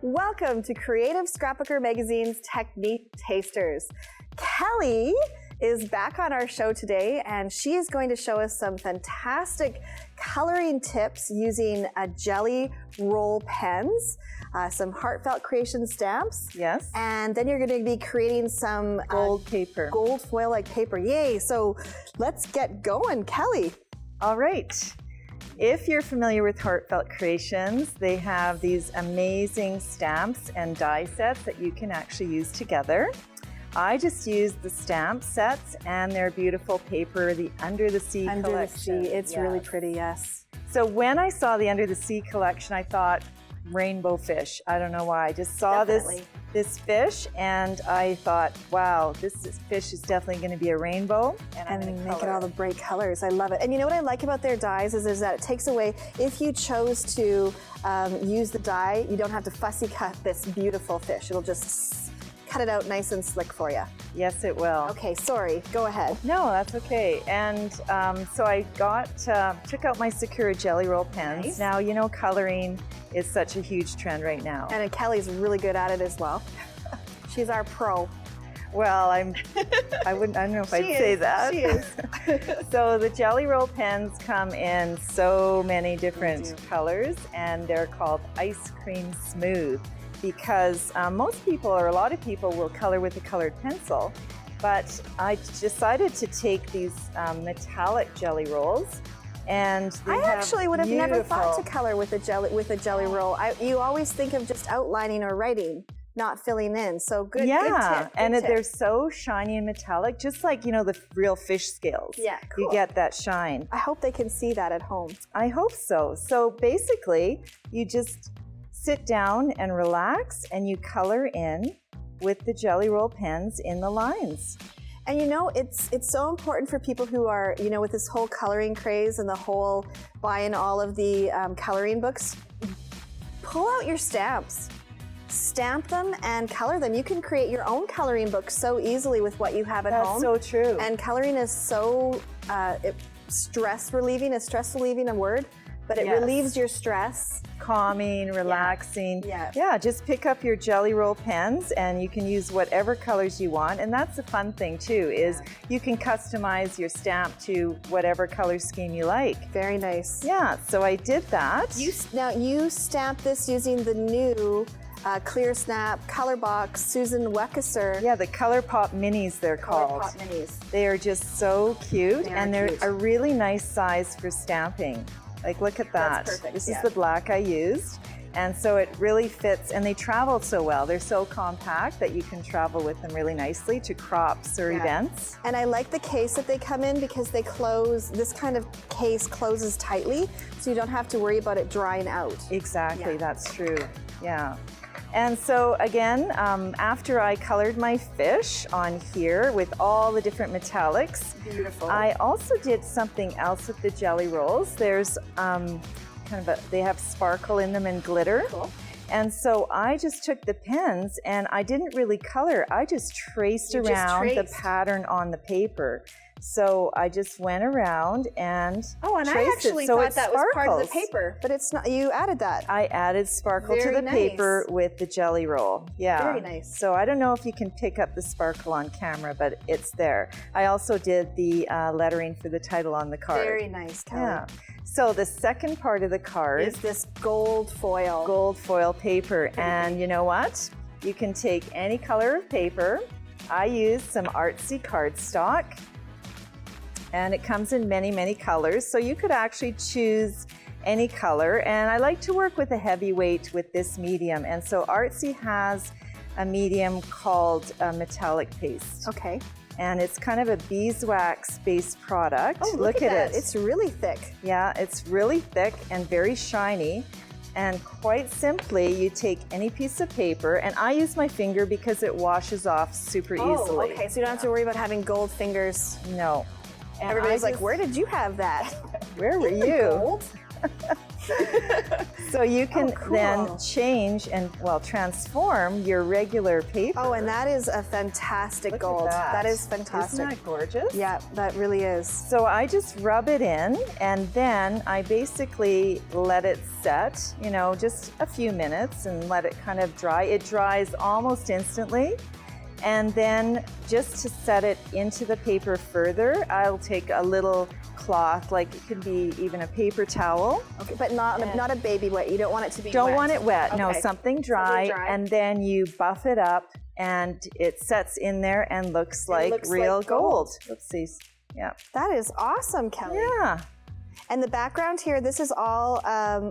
Welcome to Creative Scrapbooker Magazine's Technique Tasters. Kelly is back on our show today, and she is going to show us some fantastic coloring tips using jelly roll pens, some heartfelt creation stamps. Yes. And then you're going to be creating some gold paper. Gold foil-like paper. Yay. So let's get going, Kelly. All right. If you're familiar with Heartfelt Creations, they have these amazing stamps and die sets that you can actually use together. I just used the stamp sets and their beautiful paper, the Under the Sea collection. Under the Sea, it's really pretty, yes. So when I saw the Under the Sea collection, I thought rainbow fish. I don't know why. I just saw this fish and I thought, wow, this fish is definitely going to be a rainbow. And make it all the bright colors. I love it. And you know what I like about their dies is that it takes away, if you chose to use the die, you don't have to fussy cut this beautiful fish. It'll just cut it out nice and slick for you. Yes, it will. Okay, sorry, go ahead. No, that's okay. And so I took out my Sakura jelly roll pens. Nice. Now, you know, coloring is such a huge trend right now. And Kelly's really good at it as well. She's our pro. Well, I don't know if I'd say that. She is. So the jelly roll pens come in so many different colors, and they're called ice cream smooth because most people, or a lot of people, will color with a colored pencil. But I decided to take these metallic jelly rolls. And I actually would have never thought to color with a jelly roll. You always think of just outlining or writing, not filling in. So good. Yeah, good tip, and they're so shiny and metallic, just like, you know, the real fish scales. Yeah, cool. You get that shine. I hope they can see that at home. I hope so. So basically, you just sit down and relax, and you color in with the jelly roll pens in the lines. And you know, it's so important for people who are, you know, with this whole coloring craze and the whole buying all of the coloring books, pull out your stamps, stamp them and color them. You can create your own coloring book so easily with what you have at home. That's so true. And coloring is so stress relieving. Is stress relieving a word? But it relieves your stress. Calming, relaxing. Yeah. Just pick up your jelly roll pens and you can use whatever colors you want. And that's the fun thing too, is you can customize your stamp to whatever color scheme you like. Very nice. Yeah, so I did that. Now you stamped this using the new Clear Snap Color Box Susan Wekesser. Yeah, the Color Pop Minis they're called. Color Pop Minis. They are just so cute, and they're a really nice size for stamping. Like, look at that. That's perfect. This is the black I used. And so it really fits, and they travel so well. They're so compact that you can travel with them really nicely to crops or events. And I like the case that they come in because they close, this kind of case closes tightly, so you don't have to worry about it drying out. Exactly, that's true. Yeah. And so again, after I colored my fish on here with all the different metallics, beautiful. I also did something else with the jelly rolls. There's they have sparkle in them and glitter. Cool. And so I just took the pens and I didn't really color. I just traced around the pattern on the paper. So I just went around and I actually thought that was part of the paper, but it's not. You added that. I added sparkle to the paper with the jelly roll. Yeah. Very nice. So I don't know if you can pick up the sparkle on camera, but it's there. I also did the lettering for the title on the card. Very nice, Kelly. Yeah. So the second part of the card is this gold foil. Gold foil paper. And you know what? You can take any color of paper. I used some artsy cardstock. And it comes in many, many colors. So you could actually choose any color. And I like to work with a heavyweight with this medium. And so Artsy has a medium called metallic paste. Okay. And it's kind of a beeswax-based product. Oh, look at it. It's really thick. Yeah, it's really thick and very shiny. And quite simply, you take any piece of paper, and I use my finger because it washes off super easily. Okay, so you don't have to worry about having gold fingers. No. And everybody's like, where did you have that? Where were you? Gold? So you can cool. then change and, well, transform your regular paper. Oh, and that is a fantastic Look gold. at that. That is fantastic. Isn't that gorgeous? Yeah, that really is. So I just rub it in, and then I basically let it set, you know, just a few minutes and let it kind of dry. It dries almost instantly. And then just to set it into the paper further, I'll take a little cloth, like it could be even a paper towel. Okay, but not a baby wet. You don't want it to be Don't wet. want it wet, no, Okay. something dry, and then you buff it up and it sets in there and looks like looks real like gold. Oopsies. Yeah. That is awesome, Kelly. Yeah. And the background here, this is all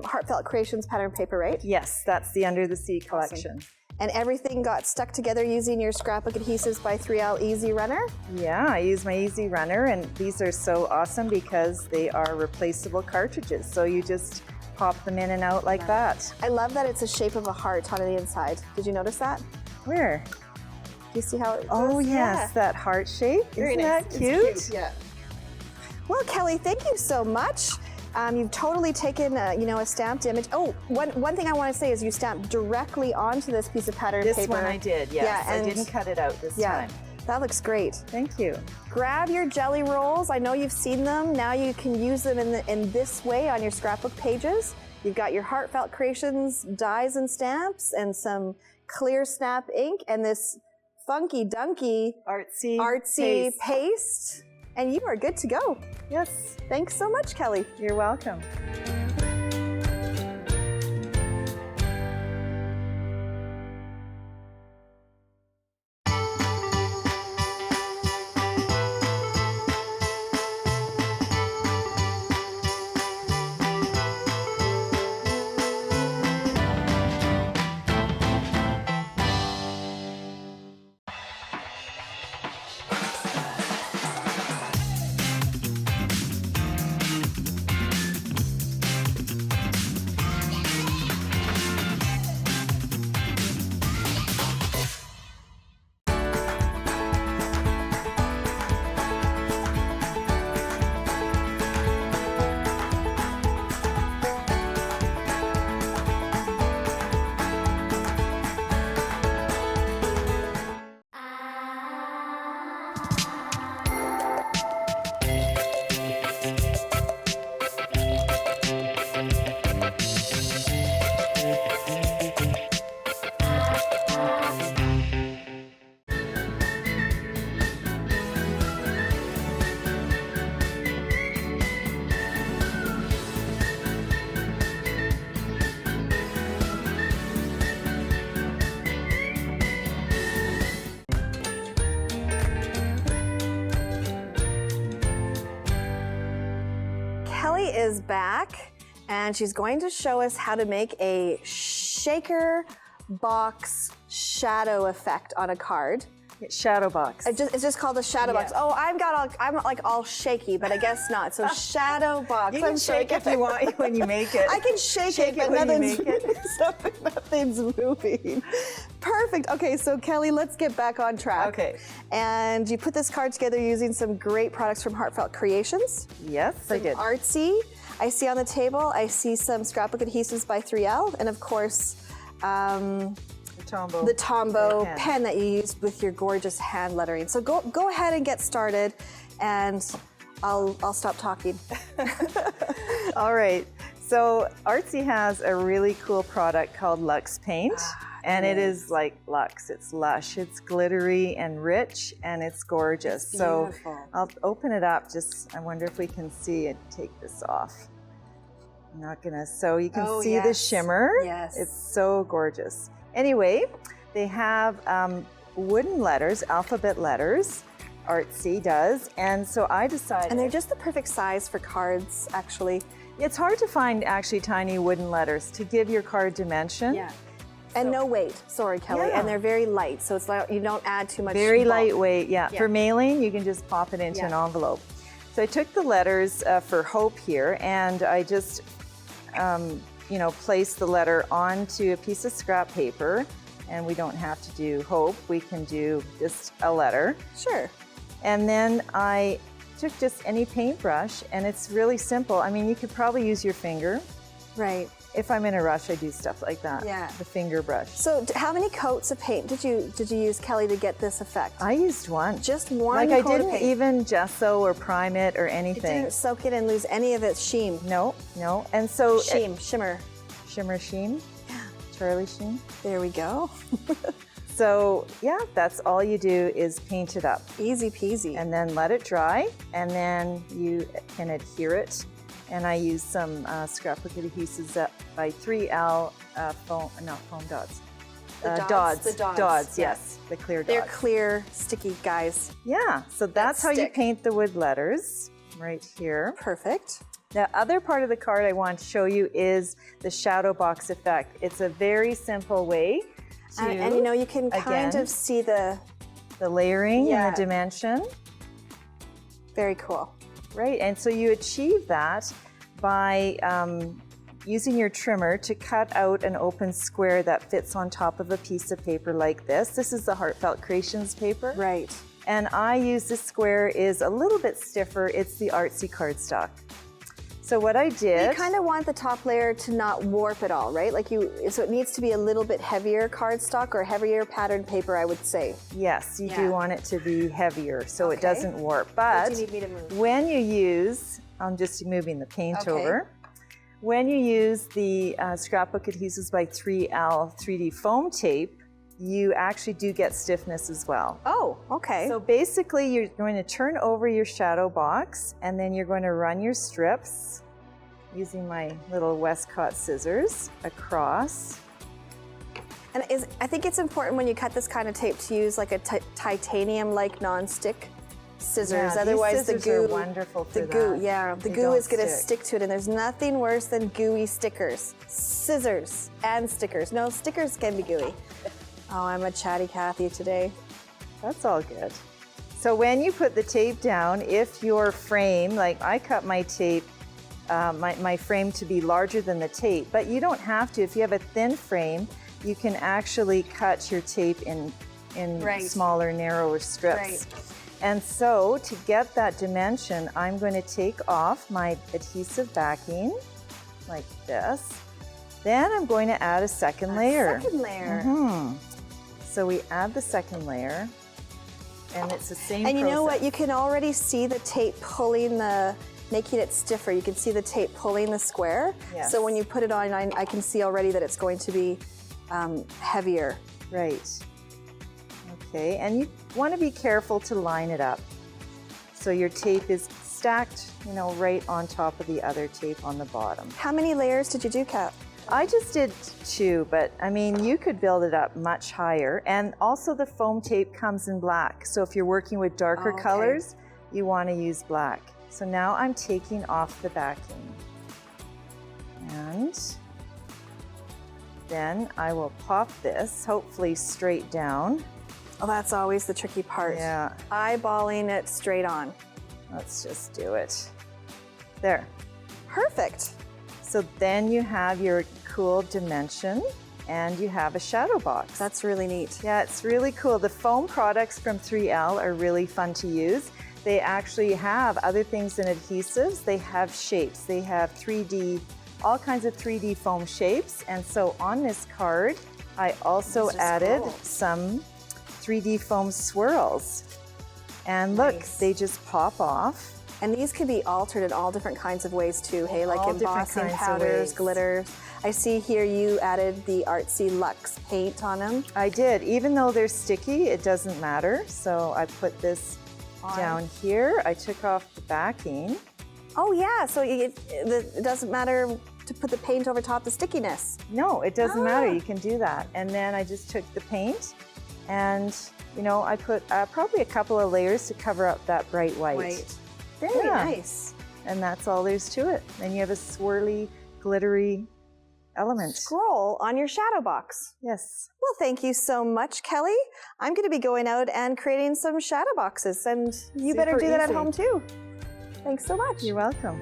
Heartfelt Creations pattern paper, right? Yes, that's the Under the Sea collection. And everything got stuck together using your scrapbook adhesives by 3L Easy Runner? Yeah, I use my Easy Runner, and these are so awesome because they are replaceable cartridges. So you just pop them in and out like that. I love that it's a shape of a heart on the inside. Did you notice that? Where? Do you see how it Oh, goes? yes, Yeah. that heart shape. Very Isn't nice. that It's cute? Yeah. Well, Kelly, thank you so much. You've totally taken, a stamped image. Oh, one thing I want to say is you stamped directly onto this piece of pattern This paper. one I did, yes. Yeah, I and- didn't cut it out this Yeah, time. that looks great. Thank you. Grab your jelly rolls. I know you've seen them. Now you can use them in this way on your scrapbook pages. You've got your Heartfelt Creations dies and stamps and some clear snap ink and this funky dunky Artsy paste. And you are good to go. Yes, Thanks so much, Kelly. you're welcome. Kelly is back and she's going to show us how to make a shaker box shadow effect on a card. Shadow box. It's just called a shadow box. Yeah. Oh, I'm like all shaky, but I guess not. So shadow box. You can I'm shake sorry. if you want when you make it. I can shake it, but when you nothing's, make it. nothing's moving. Perfect. Okay, so Kelly, let's get back on track. Okay. And you put this card together using some great products from Heartfelt Creations. Yes, I Some did. artsy. I see on the table, I see some scrapbook adhesives by 3L, and of course, the Tombow pen that you used with your gorgeous hand lettering. So go ahead and get started, and I'll stop talking. All right. So Artsy has a really cool product called Luxe Paint. And it is like luxe. It's lush, it's glittery and rich, and it's gorgeous. It's so beautiful. I'll open it up. I wonder if we can see it. Take this off. I'm not gonna. So you can see the shimmer. Yes. It's so gorgeous. Anyway, they have wooden letters, alphabet letters. Artsy does, and so I decided. And they're just the perfect size for cards, actually. It's hard to find actually tiny wooden letters to give your card dimension. Yeah. And no weight, sorry, Kelly. Yeah. And they're very light, so it's like you don't add too much. Very bulk. lightweight, yeah. Yeah. For mailing, you can just pop it into an envelope. So I took the letters for Hope here, and I just, placed the letter onto a piece of scrap paper. And we don't have to do Hope, we can do just a letter. Sure. And then I took just any paintbrush, and it's really simple. I mean, you could probably use your finger, Right. If I'm in a rush, I do stuff like that. Yeah. The finger brush. So how many coats of paint did you use, Kelly, to get this effect? I used one. Just one Like coat I of didn't paint. even gesso or prime it or It anything. didn't soak it and lose any of its sheen. No. And so Shimmer. Shimmer Sheen. Yeah. Charlie Sheen. There we go. So yeah, that's all you do is paint it up. Easy peasy. And then let it dry, and then you can adhere it. And I use some Scrapbooker adhesives by 3L foam dots. The dots, yes. The clear dots. They're clear, sticky guys. Yeah, so that's how you stick. paint the wood letters right here. Perfect. The other part of the card I want to show you is the shadow box effect. It's a very simple way to, And you know, you can kind again, of see the layering Yeah. and the dimension. very cool. Right, and so you achieve that by using your trimmer to cut out an open square that fits on top of a piece of paper like this. This is the Heartfelt Creations paper. Right. And I use this square is a little bit stiffer. It's the artsy cardstock. So what I did... You kind of want the top layer to not warp at all, right? So it needs to be a little bit heavier cardstock or heavier patterned paper, I would say. Yes, you Yeah. do want it to be heavier so it Okay. doesn't warp. What But do you need me to move? when you use, I'm just moving the paint Okay. over. When you use the Scrapbook Adhesives by 3L 3D foam tape, you actually do get stiffness as well. Oh, okay. So basically you're going to turn over your shadow box and then you're going to run your strips using my little Westcott scissors across. And I think it's important when you cut this kind of tape to use like a titanium-like non-stick scissors. Yeah, these Otherwise, scissors the goo, are wonderful for the goo, that. yeah, the They goo don't is going to stick. stick to it, and there's nothing worse than gooey stickers. Scissors and stickers. No, stickers can be gooey. Oh, I'm a chatty Cathy today. That's all good. So when you put the tape down, if your frame, like I cut my tape, my frame to be larger than the tape, but you don't have to. If you have a thin frame, you can actually cut your tape in Right. smaller, narrower strips. Right. And so to get that dimension, I'm going to take off my adhesive backing like this. Then I'm going to add a second layer. Second layer. So we add the second layer, and it's the same And you know what? process. You can already see the tape pulling making it stiffer. You can see the tape pulling the square. Yes. So when you put it on, I can see already that it's going to be heavier. Right. Okay, and you want to be careful to line it up. So your tape is stacked, right on top of the other tape on the bottom. How many layers did you do, Kat? I just did 2, but I mean, you could build it up much higher. And also the foam tape comes in black. So if you're working with darker Okay. colors, you want to use black. So now I'm taking off the backing. And then I will pop this, hopefully straight down. Oh, that's always the tricky part. Yeah, Eyeballing it straight on. let's just do it. There. Perfect. So then you have your cool dimension and you have a shadow box. That's really neat. Yeah, it's really cool. The foam products from 3L are really fun to use. They actually have other things than adhesives. They have shapes. They have 3D, all kinds of 3D foam shapes. And so on this card, I also These are added cool. some 3D foam swirls. And look, Nice. they just pop off. And these can be altered in all different kinds of ways too, hey? Like all different embossing kinds of powders, ways. glitters. I see here you added the artsy luxe paint on them. I did. Even though they're sticky, it doesn't matter. So I put this down here. I took off the backing. Oh yeah, so it doesn't matter to put the paint over top the stickiness. No, it doesn't matter. You can do that. And then I just took the paint and, I put probably a couple of layers to cover up that bright white. Very Yeah. nice. And that's all there's to it. Then you have a swirly, glittery element. Scroll on your shadow box. Yes. Well, thank you so much, Kelly. I'm going to be going out and creating some shadow boxes, and you better Super do that at easy. home too. Thanks so much. You're welcome.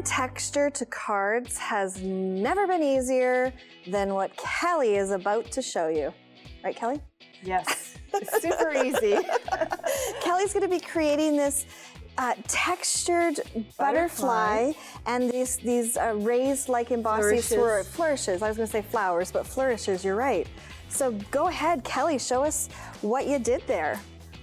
texture to cards has never been easier than what Kelly is about to show you. Right, Kelly? Yes, it's super easy. Kelly's going to be creating this textured butterfly and these raised like embossed flourishes. I was going to say flowers, but flourishes, you're right. So go ahead, Kelly, show us what you did there.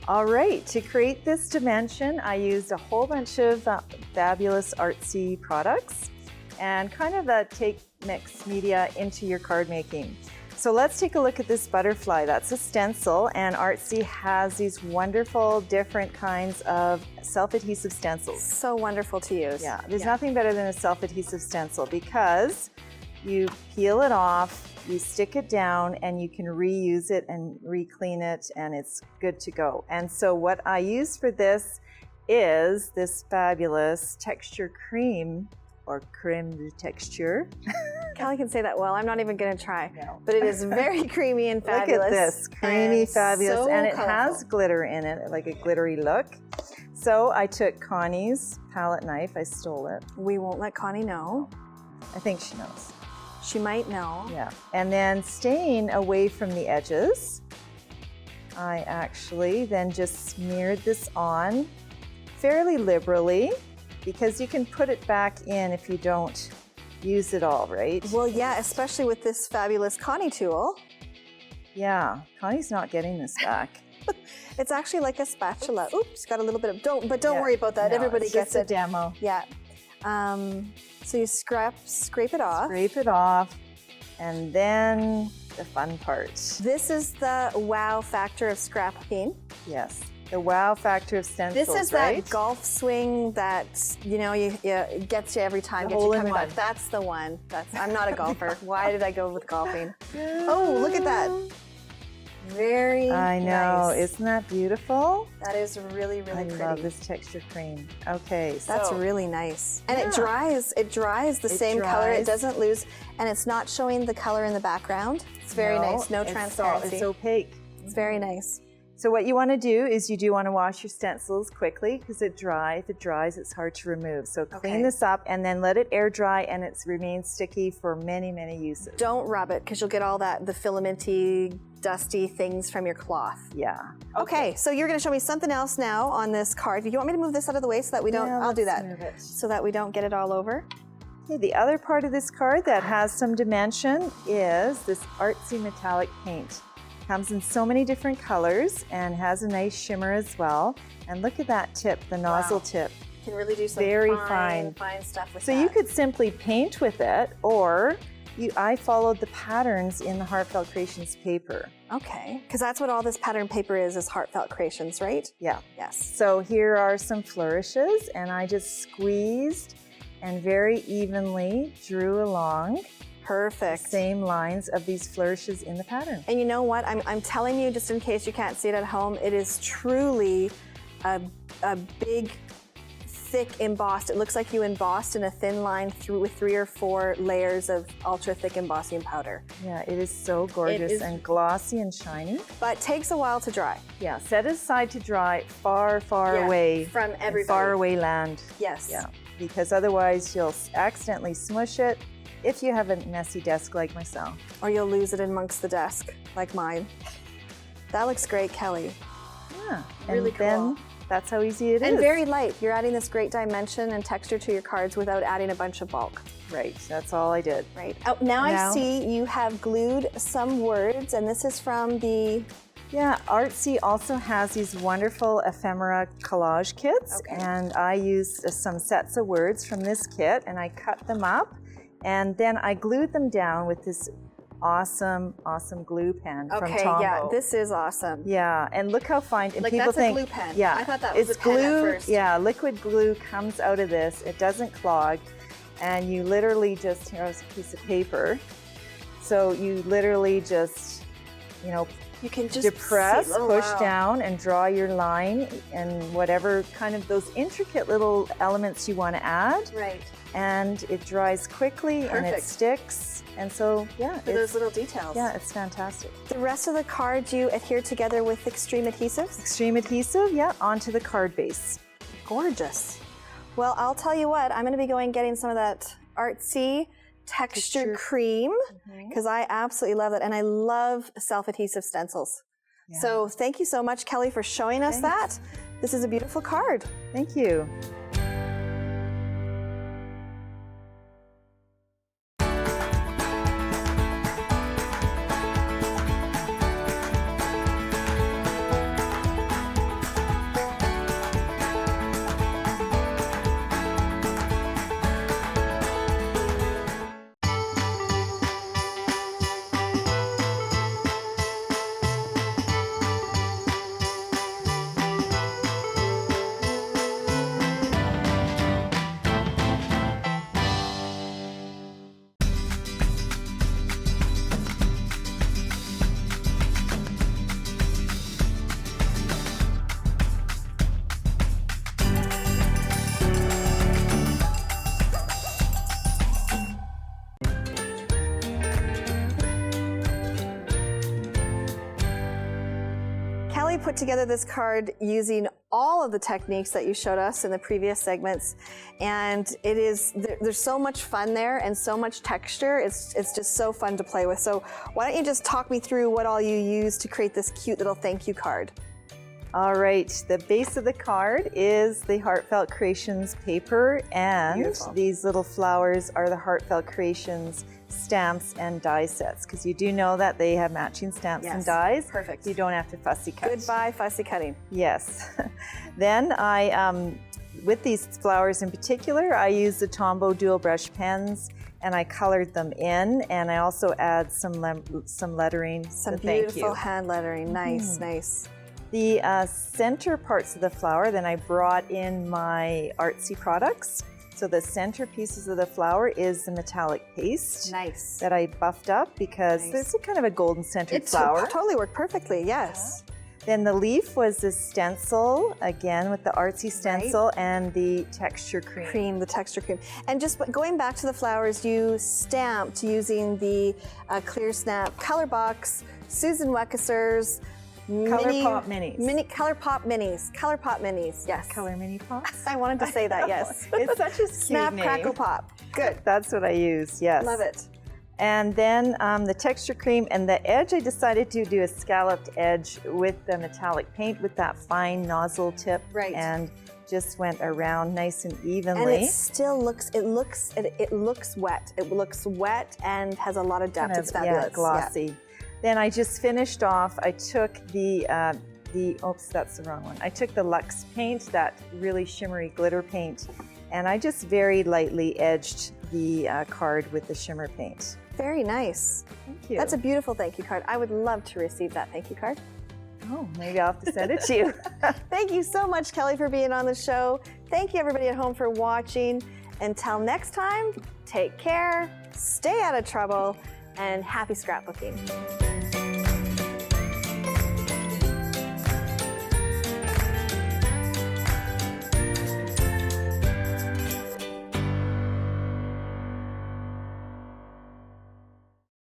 All right, to create this dimension, I used a whole bunch of fabulous artsy products and kind of take mixed media into your card making. So let's take a look at this butterfly. That's a stencil, and Artsy has these wonderful different kinds of self-adhesive stencils. So wonderful to use. Yeah, there's nothing better than a self-adhesive stencil because you peel it off, you stick it down, and you can reuse it and re-clean it, and it's good to go. And so what I use for this is this fabulous texture cream, or creme de texture. Kelly can say that well. I'm not even going to try. No. But it is very creamy and fabulous. Look at this, creamy, fabulous, so and it colorful. has glitter in it, like a glittery look. So I took Connie's palette knife. I stole it. We won't let Connie know. I think she knows. She might know. Yeah. And then staying away from the edges, I actually then just smeared this on fairly liberally, because you can put it back in if you don't use it all, right? Well, yeah, especially with this fabulous Connie tool. Yeah, Connie's not getting this back. It's actually like a spatula. Oops, got a little bit of, don't worry about that. No, Everybody it's gets just it. a demo. Yeah. So you scrape it off. Scrape it off, and then the fun part. This is the wow factor of scrapbooking. Yes, the wow factor of stencils, This is right? that golf swing that, you know, it gets you every time. The Gets you hole in coming one. back. That's the one. I'm not a golfer. Why did I go with golfing? Oh, look at that. Very I know, nice. isn't that beautiful? That is really, really pretty. I love this texture cream. Okay, so That's really nice. And Yeah. it dries the same color. It dries. doesn't lose, and it's not showing the color in the background. It's very nice. No transparency. It's opaque. It's very nice. So what you want to do is you do want to wash your stencils quickly because if it dries, it's hard to remove. So clean this up and then let it air dry, and it remains sticky for many, many uses. Don't rub it because you'll get all the filamenty, dusty things from your cloth. Yeah. Okay, so you're going to show me something else now on this card. Do you want me to move this out of the way so that we don't? Yeah, I'll do let's that move it. so that we don't get it all over. Okay, the other part of this card that has some dimension is this artsy metallic paint. Comes in so many different colors and has a nice shimmer as well. And look at that tip, the nozzle tip. You can really do some Very fine stuff with that. So you could simply paint with it, or I followed the patterns in the Heartfelt Creations paper. Okay, because that's what all this pattern paper is Heartfelt Creations, right? Yeah. Yes. So here are some flourishes, and I just squeezed and very evenly drew along Perfect. the same lines of these flourishes in the pattern. And you know what? I'm telling you, just in case you can't see it at home, it is truly a big, thick embossed. It looks like you embossed in a thin line with 3 or 4 layers of ultra thick embossing powder. Yeah, it is so gorgeous and glossy and shiny. But takes a while to dry. Yeah, set it aside to dry far, far away from everybody. Far away land. Yes. Yeah, because otherwise you'll accidentally smush it if you have a messy desk like myself. Or you'll lose it amongst the desk, like mine. That looks great, Kelly. Yeah, Really and then cool. that's how easy it is. And very light. You're adding this great dimension and texture to your cards without adding a bunch of bulk. Right, that's all I did. Right. Oh, now I see you have glued some words, and this is from the... Yeah, Artsy also has these wonderful ephemera collage kits, and I used some sets of words from this kit, and I cut them up, and then I glued them down with this awesome glue pen from Tombow. Yeah, this is awesome. Yeah, and look how fine. And Like people that's think, a glue pen. Yeah, I thought that was it's a pen glue. at first. Yeah, liquid glue comes out of this. It doesn't clog, and you literally just, here's a piece of paper. So you literally just, you know, You can just depress, see, push down, and draw your line and whatever kind of those intricate little elements you want to add. Right. And it dries quickly and it Perfect. sticks. And so, yeah, For those little details. yeah, it's fantastic. The rest of the cards you adhere together with extreme adhesives. Extreme adhesive, yeah, onto the card base. Gorgeous. Well, I'll tell you what, I'm going to be going getting some of that artsy texture cream because I absolutely love it. And I love self-adhesive stencils. Yeah. So thank you so much, Kelly, for showing us that. This is a beautiful card. Thank you. Kelly put together this card using all of the techniques that you showed us in the previous segments, and it is there's so much fun there and so much texture. It's just so fun to play with. So why don't you just talk me through what all you use to create this cute little thank you card? All right, the base of the card is the Heartfelt Creations paper, and beautiful. These little flowers are the Heartfelt Creations stamps and die sets, because you do know that they have matching stamps and dies. Perfect. You don't have to fussy cut. Goodbye fussy cutting. Yes. Then I, with these flowers in particular, I use the Tombow dual brush pens, and I colored them in, and I also add some lettering. Some beautiful hand lettering. Nice, nice. The center parts of the flower, then I brought in my artsy products. So the center pieces of the flower is the metallic paste. Nice. That I buffed up because it's a kind of a golden centered flower. It totally worked perfectly, yes. Yeah. Then the leaf was the stencil, again with the artsy stencil and the texture cream. The texture cream. And just going back to the flowers, you stamped using the Clear Snap color box, Susan Wekesser's Color Pop Minis. Color Pop Minis, yes. Color Mini Pops? I wanted to say that, yes. It's such a cute Snap, name. Crackle, Pop. Good. That's what I use, yes. Love it. And then the texture cream and the edge, I decided to do a scalloped edge with the metallic paint with that fine nozzle tip. Right. And just went around nice and evenly. And it still looks, it looks wet. It looks wet and has a lot of depth. It's fabulous. Yeah, glossy. Yeah. Then I just finished off, I took oops, that's the wrong one. I took the Luxe paint, that really shimmery glitter paint, and I just very lightly edged the card with the shimmer paint. Very nice. Thank you. That's a beautiful thank you card. I would love to receive that thank you card. Oh, maybe I'll have to send it to you. Thank you so much, Kelly, for being on the show. Thank you, everybody at home, for watching. Until next time, take care, stay out of trouble, and happy scrapbooking.